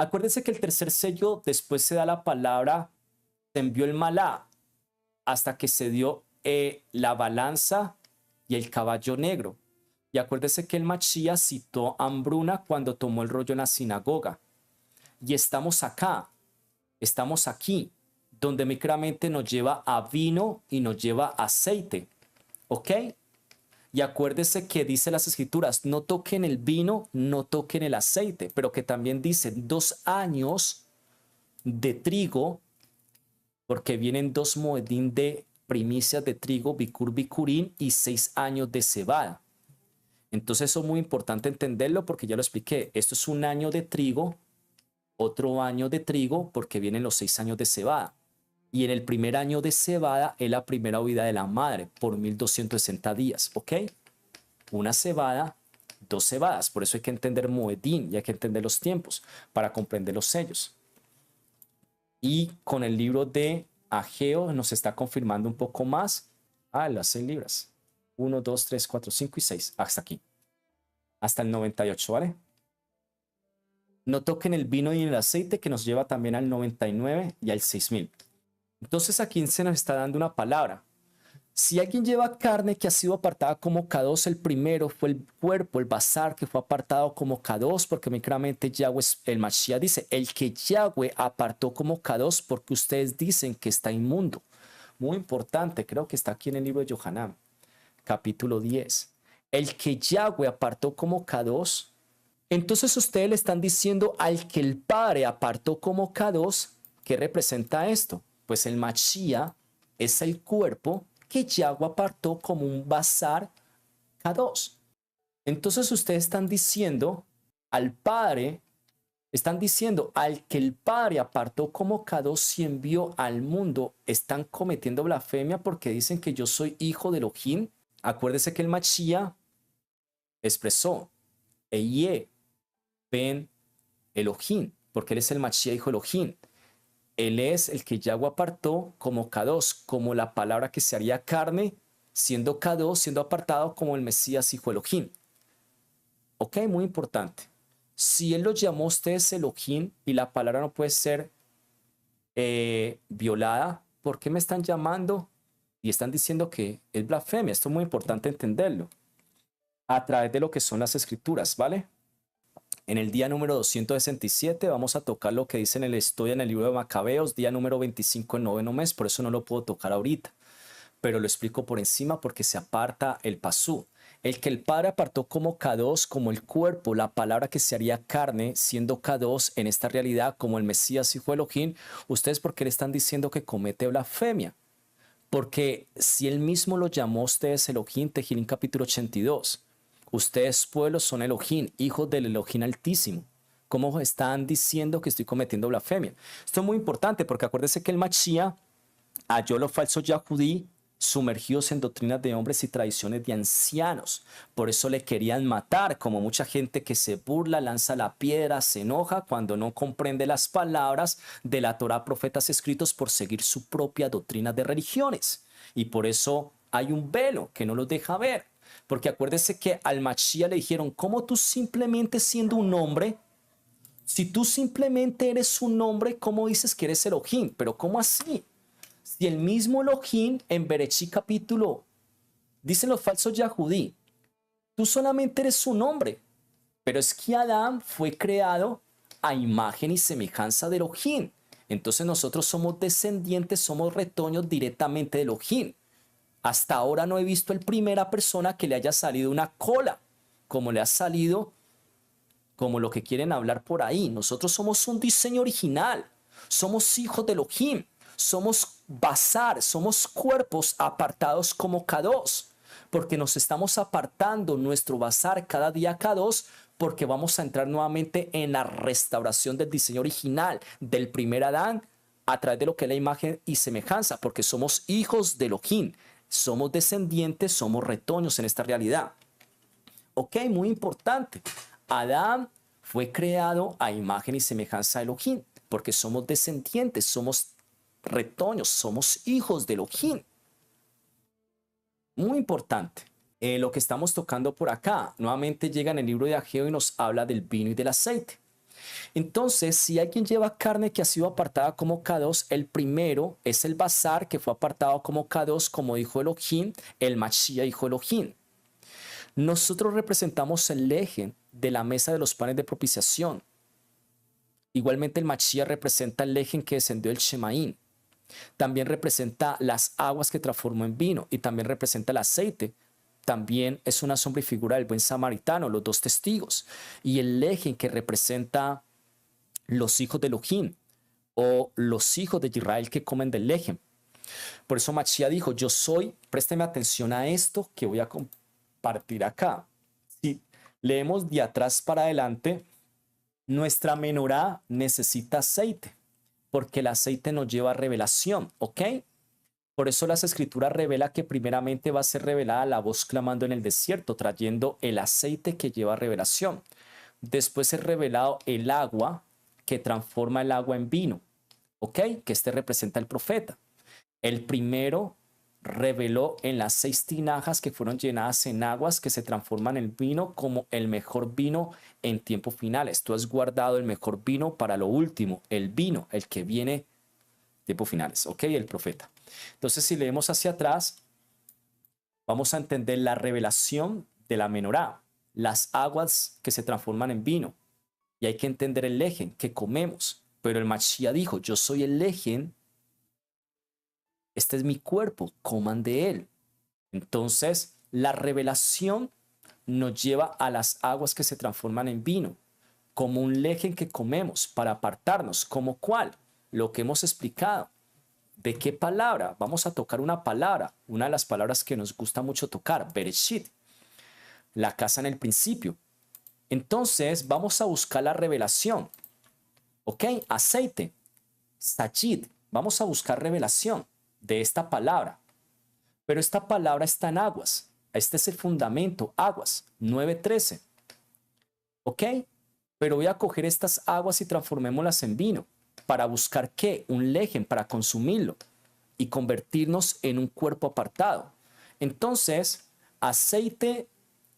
Acuérdense que el tercer sello después se da la palabra, se envió el malá, hasta que se dio la balanza y el caballo negro. Y acuérdese que el Machía citó a Hambruna cuando tomó el rollo en la sinagoga. Y estamos acá, estamos aquí, donde micramente nos lleva a vino y nos lleva a aceite. ¿Ok? Y acuérdese que dice las escrituras, no toquen el vino, no toquen el aceite, pero que también dice 2 años de trigo, porque vienen 2 moedín de primicias de trigo, bicur, bicurín, y 6 años de cebada. Entonces eso es muy importante entenderlo porque ya lo expliqué. Esto es 1 año de trigo, otro año de trigo, porque vienen los 6 años de cebada. Y en el primer año de cebada es la primera huida de la madre por 1260 días, ¿ok? Una cebada, 2 cebadas. Por eso hay que entender moedín y hay que entender los tiempos para comprender los sellos. Y con el libro de Ageo nos está confirmando un poco más. Las 6 libras. 1, 2, 3, 4, 5 y 6. Hasta aquí. Hasta el 98, ¿vale? No toquen el vino y el aceite, que nos lleva también al 99 y al 6000. Entonces aquí se nos está dando una palabra. Si alguien lleva carne que ha sido apartada como K2, el primero fue el cuerpo, el bazar, que fue apartado como K2, porque muy claramente Yahweh, el Mashiach dice, el que Yahweh apartó como K2 porque ustedes dicen que está inmundo. Muy importante, creo que está aquí en el libro de Yohanan, capítulo 10. El que Yahweh apartó como K2, entonces ustedes le están diciendo al que el Padre apartó como K2, ¿qué representa esto? Pues el Mashiach es el cuerpo que Yahweh apartó como un bazar K2. Entonces ustedes están diciendo al Padre, están diciendo al que el Padre apartó como K2 y envió al mundo, están cometiendo blasfemia porque dicen que yo soy hijo de Elohim. Acuérdese que el Mashiach expresó Eye Ben Elohim, porque él es el Mashiach hijo de Elohim. Él es el que Yahweh apartó como K2, como la palabra que se haría carne, siendo K2, siendo apartado como el Mesías hijo de Elohim. Ok, muy importante. Si él lo llamó a ustedes Elohim y la palabra no puede ser violada, ¿por qué me están llamando? Y están diciendo que es blasfemia. Esto es muy importante entenderlo. A través de lo que son las escrituras, ¿vale? En el día número 267 vamos a tocar lo que dice en el estudio en el libro de Macabeos, día número 25 en noveno mes, por eso no lo puedo tocar ahorita, pero lo explico por encima porque se aparta el pasú. El que el Padre apartó como K2, como el cuerpo, la palabra que se haría carne, siendo K2 en esta realidad como el Mesías hijo de Elohim, ¿ustedes por qué le están diciendo que comete blasfemia? Porque si él mismo lo llamó a ustedes Elohim, Tejilín capítulo 82, ustedes pueblos son Elohim, hijos del Elohim Altísimo. ¿Cómo están diciendo que estoy cometiendo blasfemia? Esto es muy importante porque acuérdense que el Mashiach halló los falsos Yahudí sumergidos en doctrinas de hombres y tradiciones de ancianos. Por eso le querían matar, como mucha gente que se burla, lanza la piedra, se enoja cuando no comprende las palabras de la Torá, profetas escritos por seguir su propia doctrina de religiones. Y por eso hay un velo que no los deja ver. Porque acuérdese que al Mashiach le dijeron, ¿cómo tú simplemente siendo un hombre? Si tú simplemente eres un hombre, ¿cómo dices que eres Elohim? Pero ¿cómo así? Si el mismo Elohim en Bereshit capítulo, dicen los falsos Yahudí, tú solamente eres un hombre, pero es que Adán fue creado a imagen y semejanza de Elohim. Entonces nosotros somos descendientes, somos retoños directamente de Elohim. Hasta ahora no he visto el primera persona que le haya salido una cola, como le ha salido, como lo que quieren hablar por ahí. Nosotros somos un diseño original, somos hijos de Elohim, somos bazar, somos cuerpos apartados como K2, porque nos estamos apartando nuestro bazar cada día K2, porque vamos a entrar nuevamente en la restauración del diseño original del primer Adán a través de lo que es la imagen y semejanza, porque somos hijos de Elohim, somos descendientes, somos retoños en esta realidad. Ok, muy importante. Adán fue creado a imagen y semejanza de Elohim, porque somos descendientes, somos retoños, somos hijos de Elohim. Muy importante. Lo que estamos tocando por acá, nuevamente llega en el libro de Ageo y nos habla del vino y del aceite. Entonces, si alguien lleva carne que ha sido apartada como K2, el primero es el Basar, que fue apartado como K2, como dijo Elohim, el Mashiach dijo Elohim. Nosotros representamos el lejen de la mesa de los panes de propiciación. Igualmente el Mashiach representa el lejen que descendió del Shemaín. También representa las aguas que transformó en vino y también representa el aceite. También es una sombra y figura del buen samaritano, los dos testigos. Y el lejen que representa los hijos de Elohim o los hijos de Israel que comen del lejen. Por eso Mashiach dijo, yo soy, présteme atención a esto que voy a compartir acá. Si leemos de atrás para adelante, nuestra menorá necesita aceite, porque el aceite nos lleva a revelación, ¿ok? Por eso las escrituras revela que primeramente va a ser revelada la voz clamando en el desierto, trayendo el aceite que lleva revelación. Después es revelado el agua que transforma el agua en vino, ¿ok? Que este representa el profeta. El primero reveló en las 6 tinajas que fueron llenadas en aguas que se transforman en vino como el mejor vino en tiempos finales. Tú has guardado el mejor vino para lo último, el vino, el que viene en tiempos finales, ¿ok? El profeta. Entonces, si leemos hacia atrás, vamos a entender la revelación de la menorá, las aguas que se transforman en vino. Y hay que entender el lejen que comemos. Pero el Mashiach dijo, yo soy el lejen, este es mi cuerpo, coman de él. Entonces, la revelación nos lleva a las aguas que se transforman en vino, como un lejen que comemos para apartarnos. ¿Como cuál? Lo que hemos explicado. ¿De qué palabra? Vamos a tocar una palabra, una de las palabras que nos gusta mucho tocar, Bereshit, la casa en el principio. Entonces, vamos a buscar la revelación. ¿Ok? Aceite, Sajid. Vamos a buscar revelación de esta palabra. Pero esta palabra está en aguas. Este es el fundamento, aguas, 9:13. ¿Ok? Pero voy a coger estas aguas y transformémoslas en vino. ¿Para buscar qué? Un lejen, para consumirlo y convertirnos en un cuerpo apartado. Entonces, aceite,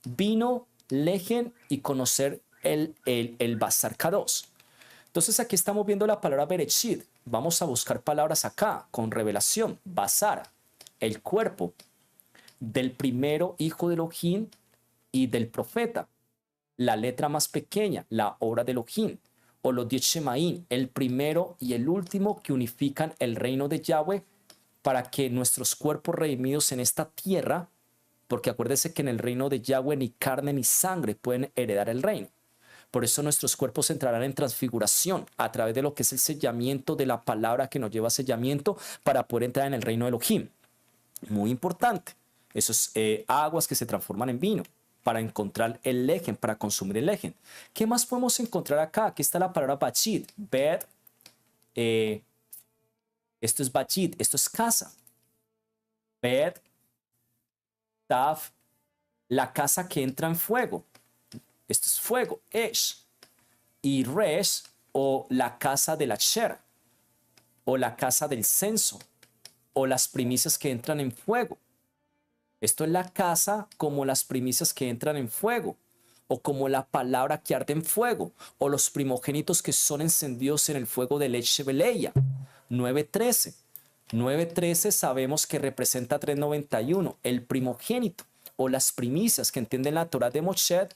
vino, lejen y conocer el Basar Kadosh. Entonces aquí estamos viendo la palabra Bereshit. Vamos a buscar palabras acá con revelación. Basar, el cuerpo del primero hijo de Elohim y del profeta. La letra más pequeña, la obra de Elohim. O los 10 Shemaín, el primero y el último que unifican el reino de Yahweh para que nuestros cuerpos redimidos en esta tierra, porque acuérdese que en el reino de Yahweh ni carne ni sangre pueden heredar el reino. Por eso nuestros cuerpos entrarán en transfiguración a través de lo que es el sellamiento de la palabra que nos lleva a sellamiento para poder entrar en el reino de Elohim. Muy importante. Esos aguas que se transforman en vino para encontrar el lejen, para consumir el lejen. ¿Qué más podemos encontrar acá? Aquí está la palabra bachit. Ver, esto es bachit, esto es casa. Ver, taf, la casa que entra en fuego. Esto es fuego, esh. Y resh, o la casa del asher, o la casa del censo, o las primicias que entran en fuego. Esto es la casa como las primicias que entran en fuego, o como la palabra que arde en fuego, o los primogénitos que son encendidos en el fuego del Echebeleia. 9:13. 9:13 sabemos que representa 391, el primogénito, o las primicias que entienden la Torah de Moshe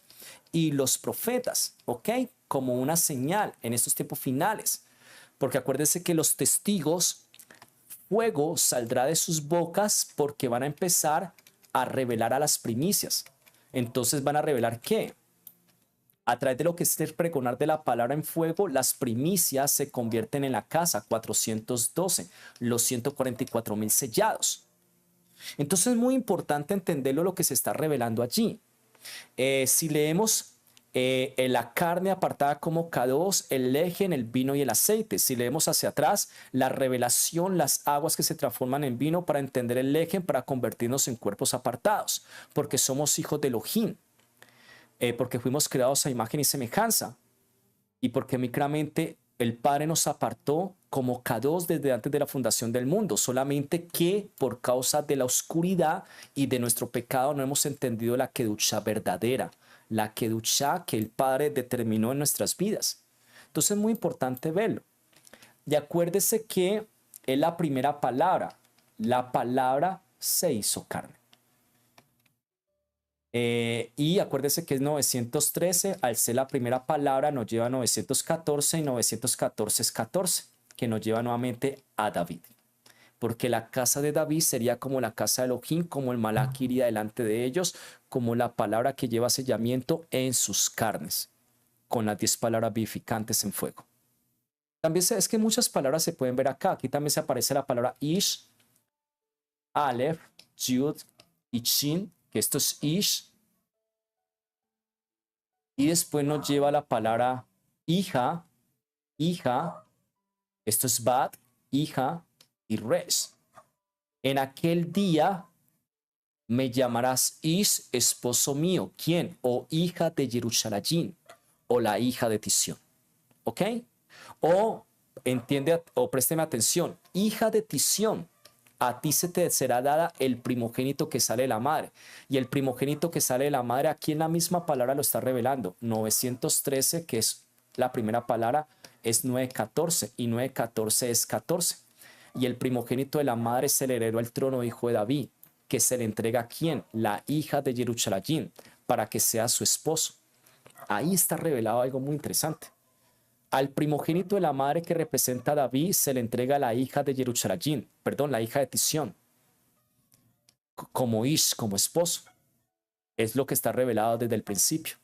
y los profetas, ¿ok? Como una señal en estos tiempos finales. Porque acuérdense que los testigos, fuego saldrá de sus bocas porque van a empezar a revelar a las primicias. Entonces van a revelar ¿qué? A través de lo que es el pregonar de la palabra en fuego, las primicias se convierten en la casa, 412, los 144,000 sellados. Entonces es muy importante entenderlo lo que se está revelando allí. Si leemos la carne apartada como K2, el lejen, el vino y el aceite. Si leemos hacia atrás, la revelación, las aguas que se transforman en vino para entender el lejen, para convertirnos en cuerpos apartados, porque somos hijos de Elohim, porque fuimos creados a imagen y semejanza, y porque micramente el Padre nos apartó como K2 desde antes de la fundación del mundo, solamente que por causa de la oscuridad y de nuestro pecado no hemos entendido la Kedushá verdadera, la Kedushá que el Padre determinó en nuestras vidas. Entonces es muy importante verlo. Y acuérdese que es la primera palabra. La palabra se hizo carne. Y acuérdese que es 913, al ser la primera palabra nos lleva a 914 y 914 es 14, que nos lleva nuevamente a David. Porque la casa de David sería como la casa de Elohim, como el Malach iría delante de ellos, como la palabra que lleva sellamiento en sus carnes, con las 10 palabras vivificantes en fuego. También es que muchas palabras se pueden ver acá. Aquí también se aparece la palabra Ish, Aleph, Yud y Shin, que esto es Ish. Y después nos lleva la palabra hija, hija, esto es Bat, hija y Res. En aquel día me llamarás Ish, esposo mío. ¿Quién? O hija de Jerusalén, o la hija de Tisión. ¿Ok? O entiende, o présteme atención, hija de Tisión, a ti se te será dada el primogénito que sale de la madre. Y el primogénito que sale de la madre, aquí en la misma palabra lo está revelando. 913, que es la primera palabra, es 914 y 914 es 14. Y el primogénito de la madre es el heredero al trono, hijo de David, que se le entrega a quién? La hija de Jerusalén, para que sea su esposo. Ahí está revelado algo muy interesante. Al primogénito de la madre que representa a David se le entrega a la hija de Jerusalén, perdón, la hija de Tisión, como Ish, como esposo. Es lo que está revelado desde el principio.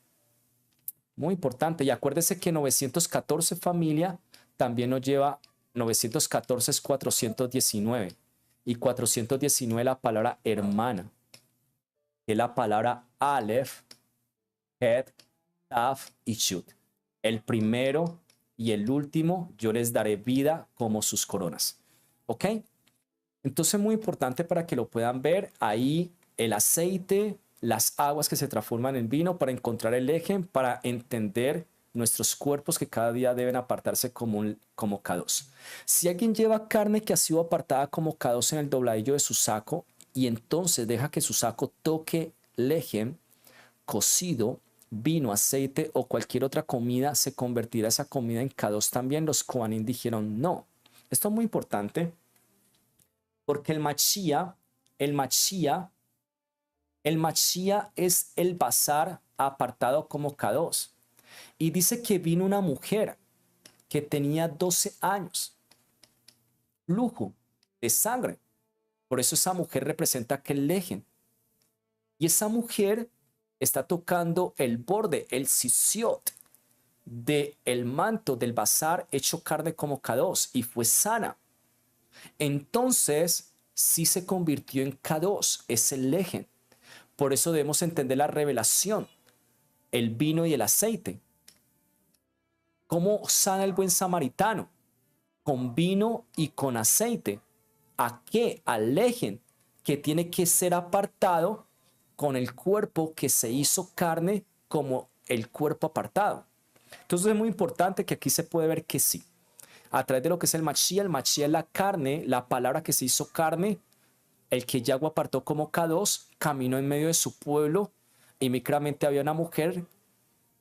Muy importante. Y acuérdese que 914 familia también nos lleva, 914 es 419. Y 419 la palabra hermana. Es la palabra Aleph, Het, Taf y Shut. El primero y el último yo les daré vida como sus coronas. ¿Ok? Entonces muy importante para que lo puedan ver. Ahí el aceite, las aguas que se transforman en vino para encontrar el eje, para entender nuestros cuerpos que cada día deben apartarse como K2. Si alguien lleva carne que ha sido apartada como K2 en el dobladillo de su saco y entonces deja que su saco toque lejem, cocido, vino, aceite o cualquier otra comida, se convertirá esa comida en K2 también. Los Kohanim dijeron no. Esto es muy importante porque el Mashiach es el bazar apartado como K2. Y dice que vino una mujer que tenía 12 años, flujo de sangre. Por eso esa mujer representa aquel lejen. Y esa mujer está tocando el borde, el sisiot del manto del bazar hecho carne como K2 y fue sana. Entonces sí se convirtió en K2, es el lejen. Por eso debemos entender la revelación, el vino y el aceite. ¿Cómo sana el buen samaritano? Con vino y con aceite. ¿A qué? Al lejen, que tiene que ser apartado con el cuerpo que se hizo carne como el cuerpo apartado. Entonces es muy importante que aquí se puede ver que sí. A través de lo que es el Mashiach es la carne, la palabra que se hizo carne, el que Yahweh apartó como K2, caminó en medio de su pueblo y micramente había una mujer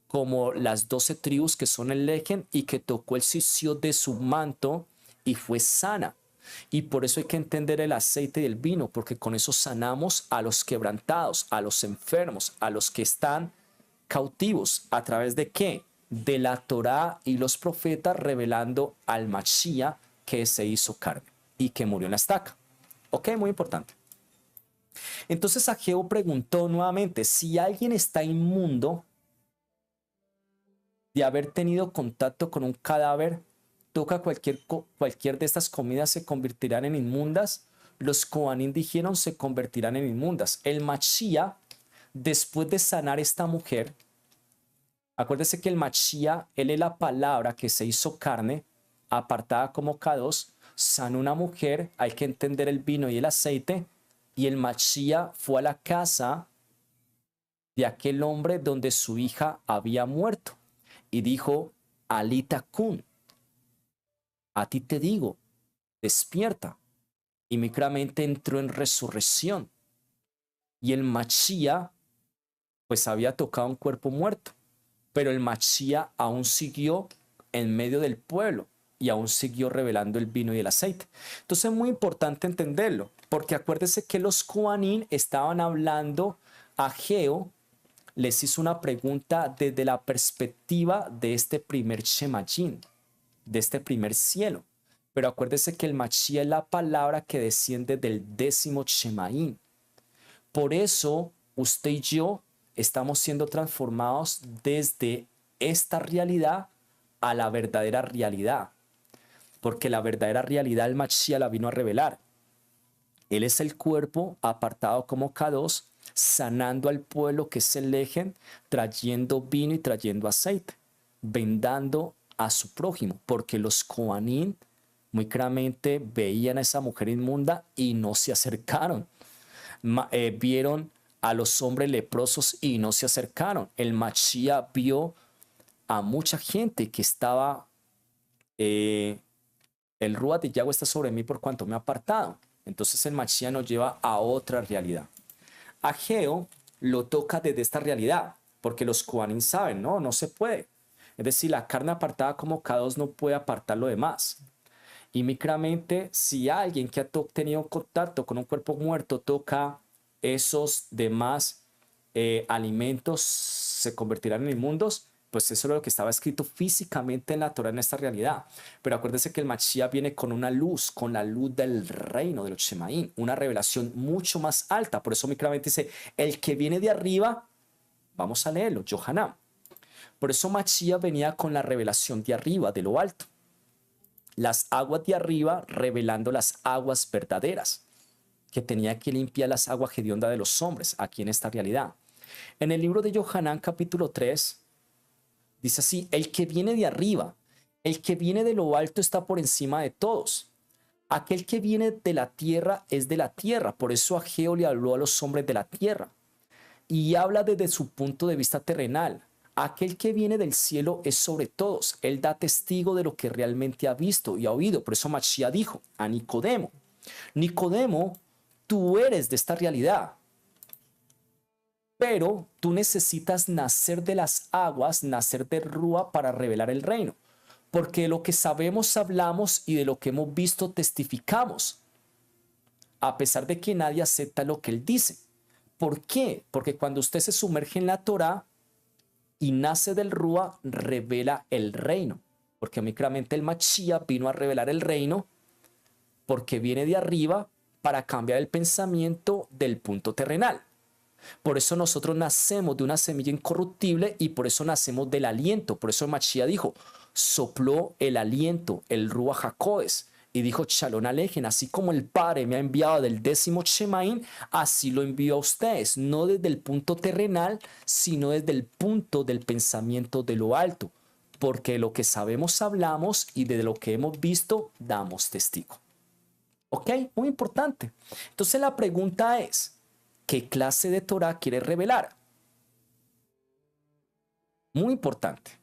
como las 12 tribus que son el lejen y que tocó el sitio de su manto y fue sana. Y por eso hay que entender el aceite y el vino, porque con eso sanamos a los quebrantados, a los enfermos, a los que están cautivos. ¿A través de qué? De la Torá y los profetas revelando al Mashiach que se hizo carne y que murió en la estaca. Ok, muy importante. Entonces Ageo preguntó nuevamente, si alguien está inmundo de haber tenido contacto con un cadáver, toca cualquier de estas comidas, se convertirán en inmundas. Los Kohanim dijeron se convertirán en inmundas. El Mashiach, después de sanar esta mujer, acuérdese que el Mashiach, él es la palabra que se hizo carne, apartada como K2, sanó una mujer, hay que entender el vino y el aceite, y el Mashiach fue a la casa de aquel hombre donde su hija había muerto y dijo, Alita Kun, a ti te digo, despierta. Y micramente entró en resurrección. Y el Mashiach, pues había tocado un cuerpo muerto, pero el Mashiach aún siguió en medio del pueblo y aún siguió revelando el vino y el aceite. Entonces es muy importante entenderlo, porque acuérdese que los Kohanim estaban hablando. Ageo les hizo una pregunta desde la perspectiva de este primer Shemayim, de este primer cielo. Pero acuérdese que el Mashiach es la palabra que desciende del 10º Shemayim. Por eso usted y yo estamos siendo transformados desde esta realidad a la verdadera realidad. Porque la verdadera realidad el Mashiach la vino a revelar. Él es el cuerpo apartado como K2, sanando al pueblo que es el Lejen, trayendo vino y trayendo aceite, vendando a su prójimo, porque los Kohanim muy claramente veían a esa mujer inmunda y no se acercaron. Vieron a los hombres leprosos y no se acercaron. El Mashiach vio a mucha gente que estaba, el Ruach de Yahweh está sobre mí por cuanto me ha apartado. Entonces el Mashiach nos lleva a otra realidad. Ageo lo toca desde esta realidad, porque los Kohanim saben, no se puede. Es decir, la carne apartada como K2 no puede apartar lo demás. Y micramente, si alguien que ha tenido contacto con un cuerpo muerto toca esos demás alimentos, se convertirán en inmundos, pues eso es lo que estaba escrito físicamente en la Torah en esta realidad. Pero acuérdense que el Mashiach viene con una luz, con la luz del reino de los Shemaim, una revelación mucho más alta. Por eso micramente dice, el que viene de arriba, vamos a leerlo, Yohanan. Por eso Mashiach venía con la revelación de arriba, de lo alto. Las aguas de arriba revelando las aguas verdaderas, que tenía que limpiar las aguas hediondas de los hombres, aquí en esta realidad. En el libro de Yohanan, capítulo 3, dice así, el que viene de arriba, el que viene de lo alto está por encima de todos. Aquel que viene de la tierra es de la tierra, por eso Ageo le habló a los hombres de la tierra. Y habla desde su punto de vista terrenal. Aquel que viene del cielo es sobre todos. Él da testigo de lo que realmente ha visto y ha oído. Por eso Mashiach dijo a Nicodemo, Nicodemo, tú eres de esta realidad, pero tú necesitas nacer de las aguas, nacer de Rúa para revelar el reino. Porque de lo que sabemos hablamos y de lo que hemos visto testificamos, a pesar de que nadie acepta lo que él dice. ¿Por qué? Porque cuando usted se sumerge en la Torá y nace del Rúa, revela el reino. Porque micramente el Mashiach vino a revelar el reino porque viene de arriba para cambiar el pensamiento del punto terrenal. Por eso nosotros nacemos de una semilla incorruptible y por eso nacemos del aliento. Por eso el Mashiach dijo, sopló el aliento, el Ruach HaKodes, y dijo, Shalom Alejen, así como el Padre me ha enviado del 10º Shemaim, así lo envío a ustedes, no desde el punto terrenal, sino desde el punto del pensamiento de lo alto, porque de lo que sabemos hablamos y de lo que hemos visto damos testigo. ¿Ok? Muy importante. Entonces la pregunta es, ¿qué clase de Torah quiere revelar? Muy importante.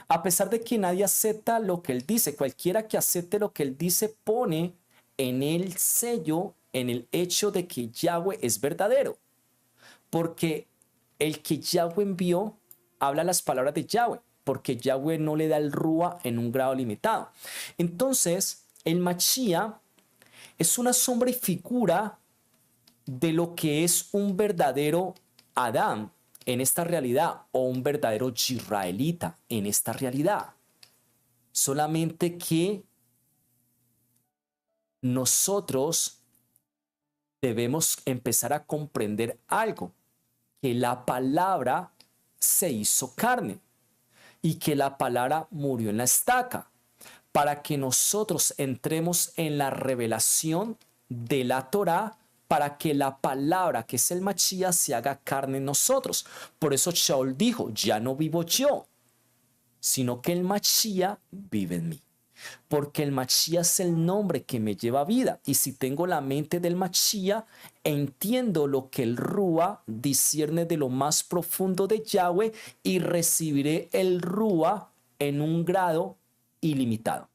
A pesar de que nadie acepta lo que él dice, cualquiera que acepte lo que él dice pone en el sello, en el hecho de que Yahweh es verdadero. Porque el que Yahweh envió habla las palabras de Yahweh, porque Yahweh no le da el Rúa en un grado limitado. Entonces, el Mashiach es una sombra y figura de lo que es un verdadero Adán en esta realidad o un verdadero israelita en esta realidad. Solamente que nosotros debemos empezar a comprender algo, que la palabra se hizo carne y que la palabra murió en la estaca para que nosotros entremos en la revelación de la Torá, para que la palabra que es el Mashiach se haga carne en nosotros. Por eso Shaul dijo, ya no vivo yo, sino que el Mashiach vive en mí. Porque el Mashiach es el nombre que me lleva a vida. Y si tengo la mente del Mashiach, entiendo lo que el Rúa discierne de lo más profundo de Yahweh y recibiré el Rúa en un grado ilimitado.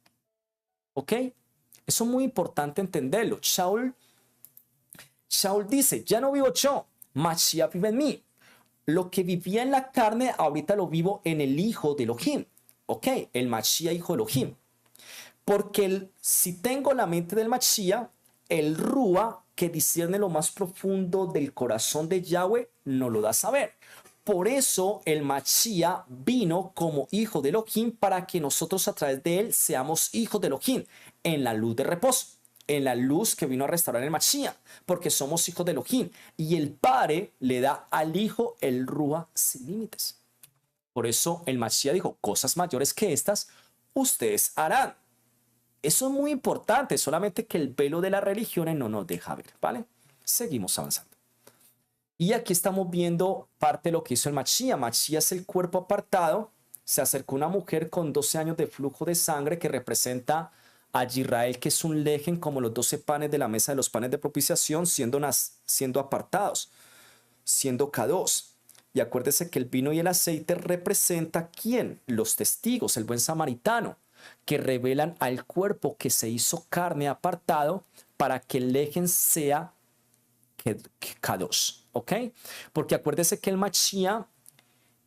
¿Ok? Eso es muy importante entenderlo. Shaul dice, ya no vivo yo, Mashiach vive en mí. Lo que vivía en la carne, ahorita lo vivo en el Hijo de Elohim. ¿ok? El Mashiach, hijo de Elohim. Porque si tengo la mente del Mashiach, el Rúa que discierne lo más profundo del corazón de Yahweh no lo da a saber. Por eso el Mashiach vino como hijo de Elohim para que nosotros a través de él seamos hijos de Elohim en la luz de reposo, en la luz que vino a restaurar el Mashiach, porque somos hijos de Elohim. Y el Padre le da al Hijo el Rúa sin límites. Por eso el Mashiach dijo, cosas mayores que estas ustedes harán. Eso es muy importante, solamente que el velo de las religiones no nos deja ver, ¿vale? Seguimos avanzando. Y aquí estamos viendo parte de lo que hizo el Mashiach. Mashiach es el cuerpo apartado. Se acercó una mujer con 12 años de flujo de sangre que representa a Israel, que es un lejen como los 12 panes de la mesa de los panes de propiciación, siendo apartados, siendo K2. Y acuérdese que el vino y el aceite representa ¿quién? Los testigos, el buen samaritano, que revelan al cuerpo que se hizo carne apartado para que el lejen sea K2, ¿ok? Porque acuérdese que el Mashiach,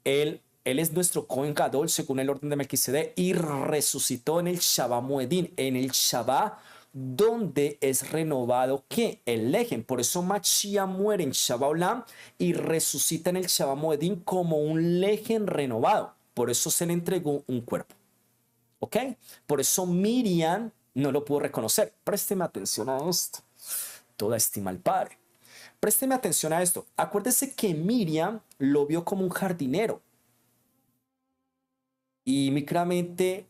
él es nuestro Cohen Gadol según el orden de Melquisedec y resucitó en el Shabbat Moedín, en el Shabbat donde es renovado ¿qué? El lejen. Por eso Mashiach muere en Shabbat Olam y resucita en el Shabbat Moedín como un lejen renovado. Por eso se le entregó un cuerpo, ¿ok? Por eso Miriam no lo pudo reconocer. Présteme atención a esto. Toda estima al Padre. Présteme atención a esto. Acuérdese que Miriam lo vio como un jardinero. Y micramente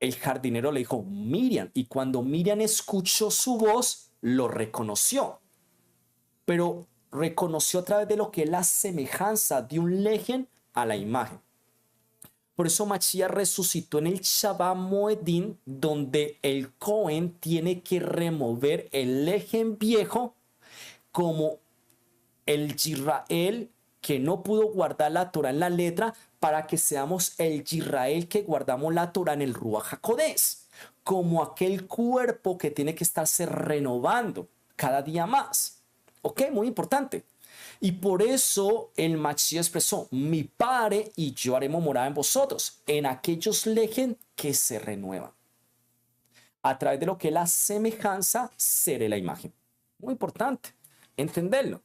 el jardinero le dijo Miriam. Y cuando Miriam escuchó su voz, lo reconoció. Pero reconoció a través de lo que es la semejanza de un lejen a la imagen. Por eso Mashiach resucitó en el Shabbat Moedín, donde el Cohen tiene que remover el lejen viejo como el Israel que no pudo guardar la Torah en la letra, para que seamos el Israel que guardamos la Torah en el Ruach HaKodesh, como aquel cuerpo que tiene que estarse renovando cada día más. ¿Ok? Muy importante. Y por eso el Mashiach expresó, mi Padre y yo haremos morada en vosotros, en aquellos lejen que se renuevan. A través de lo que es la semejanza, seré la imagen. Muy importante entenderlo.